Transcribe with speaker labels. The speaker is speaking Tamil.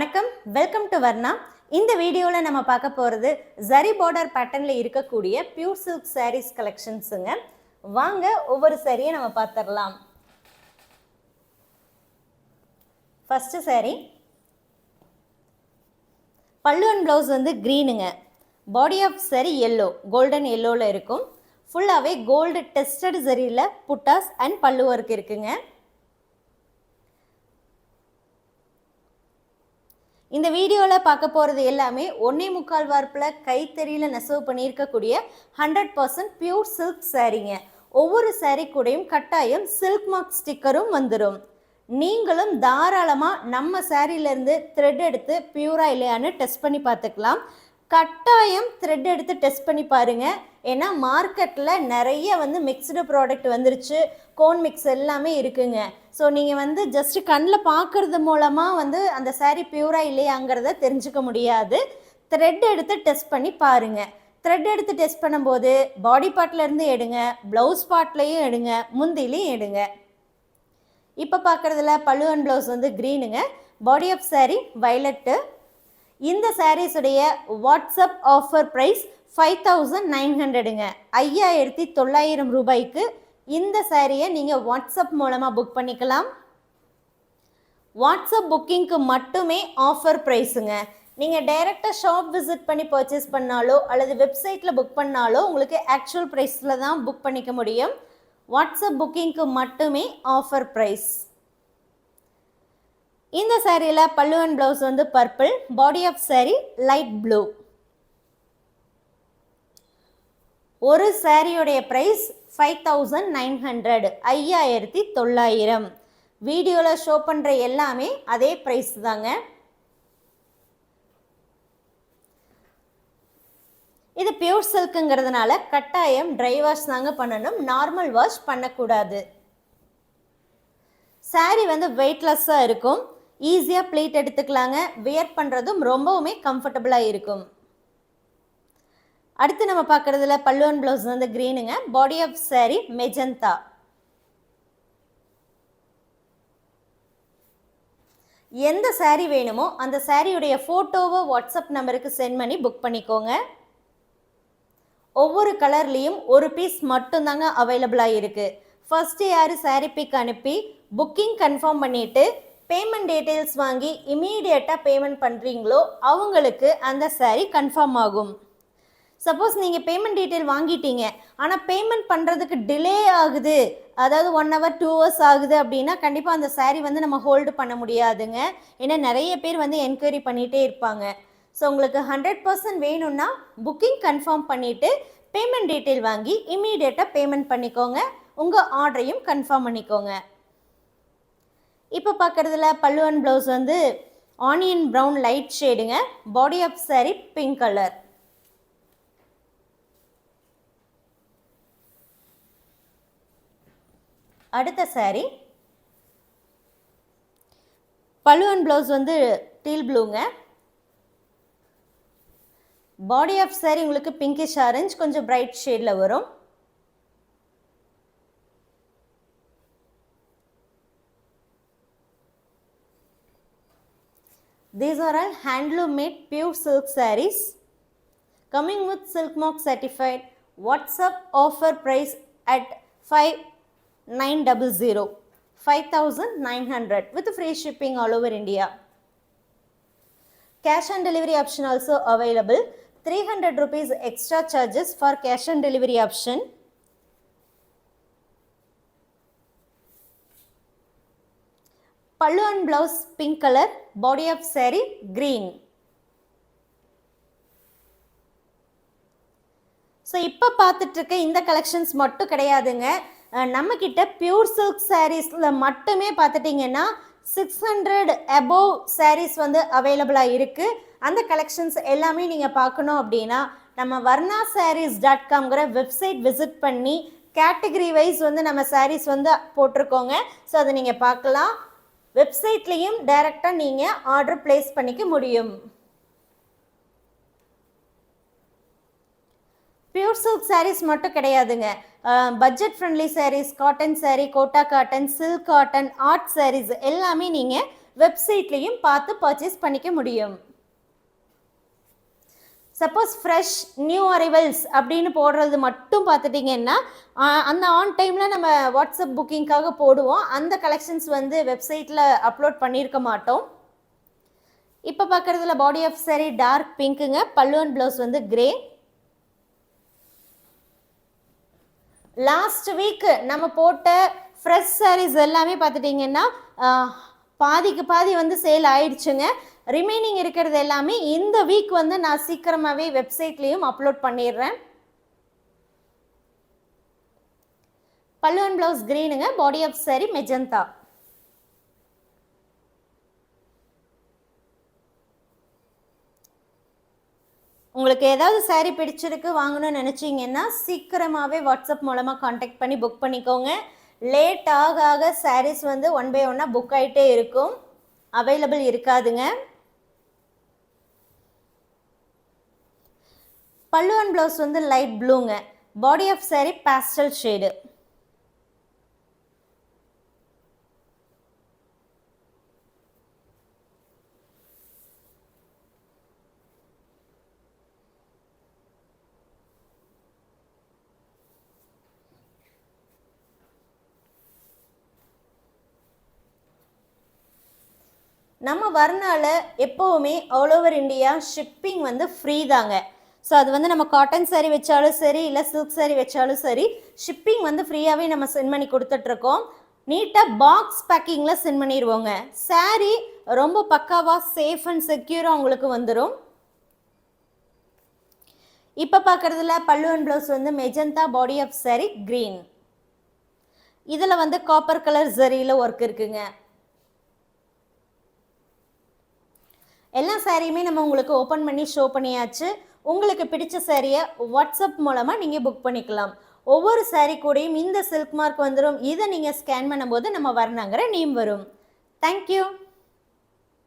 Speaker 1: வணக்கம், வெல்கம் டு வர்ணா. இந்த வீடியோவில் நம்ம பார்க்க போகிறது ஜரி பார்டர் பேட்டர்னில் இருக்கக்கூடிய பியூர் சில்க் சாரீஸ் கலெக்ஷன்ஸுங்க. வாங்க ஒவ்வொரு சாரியை நம்ம பார்த்துடலாம். First sari pallu and blouse வந்து க்ரீனுங்க. Body of sari yellow, golden எல்லோவில் இருக்கும். ஃபுல்லாகவே கோல்டு டெஸ்டட் ஜரியில் புட்டாஸ் அண்ட் பல்லு ஒர்க் இருக்குங்க. இந்த வீடியோவில் பார்க்க போகிறது எல்லாமே 1.25 வார்ப்பில் கைத்தறியில் நெசவு பண்ணியிருக்கக்கூடிய 100% பியூர் சில்க் சாரீங்க. ஒவ்வொரு சாரீ கூடயும் கட்டாயம் சில்க் மார்க் ஸ்டிக்கரும் வந்துடும். நீங்களும் தாராளமாக நம்ம சாரீலேருந்து த்ரெட் எடுத்து பியூராக இல்லையான்னு டெஸ்ட் பண்ணி பார்த்துக்கலாம். கட்டாயம் த்ரெட் எடுத்து டெஸ்ட் பண்ணி பாருங்கள். ஏன்னா மார்க்கெட்டில் நிறைய மிக்ஸ்டு ப்ராடக்ட் வந்துருச்சு, கோன் மிக்ஸ் எல்லாமே இருக்குங்க. ஸோ நீங்கள் ஜஸ்ட்டு கண்ணில் பார்க்குறது மூலமாக அந்த சாரீ பியூராக இல்லையாங்கிறத தெரிஞ்சுக்க முடியாது. த்ரெட் எடுத்து டெஸ்ட் பண்ணி பாருங்கள். த்ரெட் எடுத்து டெஸ்ட் பண்ணும்போது பாடி பார்ட்லேருந்து எடுங்க, ப்ளவுஸ் பார்ட்லேயும் எடுங்க, முந்திலையும் எடுங்க. இப்போ பார்க்குறதுல பல்லு அண்ட் ப்ளவுஸ் க்ரீனுங்க, பாடி ஆஃப் சாரீ வயலட்டு. இந்த சாரீஸுடைய வாட்ஸ்அப் ஆஃபர் ப்ரைஸ் 5900ங்க, 5900 ரூபாய்க்கு இந்த சாரியை நீங்கள் வாட்ஸ்அப் மூலமாக புக் பண்ணிக்கலாம். வாட்ஸ்அப் புக்கிங்க்கு மட்டுமே ஆஃபர் ப்ரைஸுங்க. நீங்கள் டைரெக்டாக ஷாப் விசிட் பண்ணி பர்ச்சேஸ் பண்ணாலோ அல்லது வெப்சைட்டில் புக் பண்ணாலோ உங்களுக்கு ஆக்சுவல் ப்ரைஸில் தான் புக் பண்ணிக்க முடியும். வாட்ஸ்அப் புக்கிங்க்கு மட்டுமே ஆஃபர் ப்ரைஸ். இந்த சாரியில் pallu and blouse purple, body of sari light blue. ஒரு சாரியுடைய ப்ரைஸ் 5900, 5900. வீடியோவில் ஷோ பண்ணுற எல்லாமே அதே ப்ரைஸ் தாங்க. இது பியூர் சில்க்குங்கிறதுனால கட்டாயம் ட்ரை வாஷ் தாங்க பண்ணணும், நார்மல் வாஷ் பண்ணக்கூடாது. சாரீ வெயிட்லெஸ்ஸாக இருக்கும், ஈஸியாக ப்ளீட் எடுத்துக்கலாங்க. வியர் பண்ணுறதும் ரொம்பவுமே கம்ஃபர்டபுளாக இருக்கும். அடுத்து நம்ம பார்க்குறதுல பல்லு அண்ட் ப்ளவுஸ் க்ரீனுங்க, பாடி ஆஃப் சாரீ மெஜந்தா. எந்த சாரீ வேணுமோ அந்த சாரியுடைய ஃபோட்டோவை வாட்ஸ்அப் நம்பருக்கு சென்ட் பண்ணி புக் பண்ணிக்கோங்க. ஒவ்வொரு கலர்லேயும் ஒரு பீஸ் மட்டும்தாங்க அவைலபிளாக இருக்குது. ஃபஸ்ட்டு யார் சாரீ பிக் அனுப்பி புக்கிங் கன்ஃபார்ம் பண்ணிவிட்டு பேமெண்ட் டீட்டெயில்ஸ் வாங்கி இமீடியட்டாக பேமெண்ட் பண்ணுறீங்களோ அவங்களுக்கு அந்த சாரீ கன்ஃபார்ம் ஆகும். சப்போஸ் நீங்கள் பேமெண்ட் டீட்டெயில் வாங்கிட்டீங்க ஆனால் பேமெண்ட் பண்ணுறதுக்கு டிலே ஆகுது, அதாவது 1 hour 2 hours ஆகுது அப்படின்னா கண்டிப்பாக அந்த சாரீ நம்ம ஹோல்டு பண்ண முடியாதுங்க. ஏன்னா நிறைய பேர் என்கொயரி பண்ணிகிட்டே இருப்பாங்க. ஸோ உங்களுக்கு 100% வேணும்னா புக்கிங் கன்ஃபார்ம் பண்ணிவிட்டு பேமெண்ட் டீட்டெயில் வாங்கி இமீடியட்டாக பேமெண்ட் பண்ணிக்கோங்க. உங்கள் ஆர்டரையும் கன்ஃபார்ம் பண்ணிக்கோங்க. இப்போ பார்க்குறதுல pallu and blouse onion brown light ஷேடுங்க, body of sari pink colour. அடுத்த sari pallu and blouse teal ப்ளூங்க, பாடி ஆஃப் சாரீ உங்களுக்கு பிங்கிஷ் ஆரஞ்ச் கொஞ்சம் பிரைட் ஷேடில் வரும். These are all handloom made pure silk sarees coming with silk mark certified. WhatsApp offer price at 5900, 5900 with free shipping all over India. Cash on delivery option also available. 300 rupees extra charges for cash on delivery option. Pallu and blouse pink colour, body of sari green. So இப்போ பார்த்துட்ருக்க இந்த கலெக்ஷன்ஸ் மட்டும் கிடையாதுங்க. நம்மக்கிட்ட பியூர் சில்க் சாரீஸில் மட்டுமே பார்த்துட்டிங்கன்னா 600 above சாரீஸ் அவைலபிளாக இருக்குது. அந்த கலெக்ஷன்ஸ் எல்லாமே நீங்கள் பார்க்கணும் அப்படின்னா நம்ம varnasarees.comங்கிற வெப்சைட் விசிட் பண்ணி கேட்டகரி வைஸ் நம்ம சாரீஸ் போட்டிருக்கோங்க. ஸோ அதை நீங்கள் பார்க்கலாம். வெப்சைட்லேயும் டைரெக்டாக நீங்கள் ஆர்டர் பிளேஸ் பண்ணிக்க முடியும். பியூர் சில்க் சாரீஸ் மட்டும் கிடையாதுங்க, budget friendly saris, cotton sari, Kota cotton, silk cotton, art saris எல்லாமே நீங்கள் வெப்சைட்லேயும் பார்த்து பர்ச்சேஸ் பண்ணிக்க முடியும். சப்போஸ் ஃப்ரெஷ் நியூ அரைவல்ஸ் அப்படின்னு போடுறது மட்டும் பார்த்துட்டிங்கன்னா அந்த ஆன் டைமில் நம்ம வாட்ஸ்அப் புக்கிங்காக போடுவோம். அந்த கலெக்ஷன்ஸ் வந்து வெப்சைட்டில் அப்லோட் பண்ணியிருக்க மாட்டோம். இப்போ பார்க்குறதுல பாடி ஆஃப் சாரி டார்க் பிங்க்குங்க, பல்லு அண்ட் ப்ளவுஸ் வந்து கிரே. லாஸ்ட் வீக் நம்ம போட்ட ஃப்ரெஷ் சாரீஸ் எல்லாமே பார்த்துட்டிங்கன்னா பாதிக்கு பாதி வந்து சேல் ஆயிடுச்சுங்க. ரிமைனிங் இருக்கிறது எல்லாமே இந்த வீக் வந்து நான் சீக்கிரமாகவே வெப்சைட்லேயும் அப்லோட் பண்ணிடுறேன். பல்லு அண்ட் ப்ளவுஸ் கிரீனுங்க, பாடி ஆஃப் சாரி மெஜந்தா. உங்களுக்கு ஏதாவது சாரீ பிடிச்சிருக்கு வாங்கணும்னு நினச்சிங்கன்னா சீக்கிரமாகவே வாட்ஸ்அப் மூலமாக காண்டாக்ட் பண்ணி புக் பண்ணிக்கோங்க. லேட் ஆக ஆக சாரீஸ் வந்து 1 by 1 புக் ஆகிட்டே இருக்கும், அவைலபிள் இருக்காதுங்க. பல்லு அண்ட் ப்ளவுஸ் வந்து லைட் ப்ளூங்க, body of sari pastel shade. நம்ம வர்ணால எப்போவுமே ஆல் ஓவர் இந்தியா ஷிப்பிங் வந்து ஃப்ரீ தாங்க. ஸோ அது வந்து நம்ம காட்டன் சாரீ வச்சாலும் சரி, இல்லை சில்க் சாரீ வச்சாலும் சரி, ஷிப்பிங் வந்து ஃப்ரீயாகவே நம்ம சென்ட் பண்ணி கொடுத்துட்ருக்கோம். நீட்டாக பாக்ஸ் பேக்கிங்கில் சென்ட் பண்ணிடுவோங்க. சாரீ ரொம்ப பக்காவாக சேஃப் அண்ட் செக்யூராக உங்களுக்கு வந்துடும். இப்போ பார்க்குறதுல பல்லு அண்ட் ப்ளவுஸ் வந்து magenta, body of sari green. இதில் வந்து காப்பர் கலர் ஜரியில் ஒர்க் இருக்குங்க. எல்லா சாரியுமே நம்ம உங்களுக்கு ஓப்பன் பண்ணி ஷோ பண்ணியாச்சு. உங்களுக்கு பிடிச்ச சாரியை வாட்ஸ்அப் மூலமாக நீங்கள் புக் பண்ணிக்கலாம். ஒவ்வொரு சாரீ கூடயும் இந்த சில்க் மார்க் வந்துடும். இதை நீங்கள் ஸ்கேன் பண்ணும்போது நம்ம வர்ணாங்கிற நேம் வரும். தேங்க்யூ.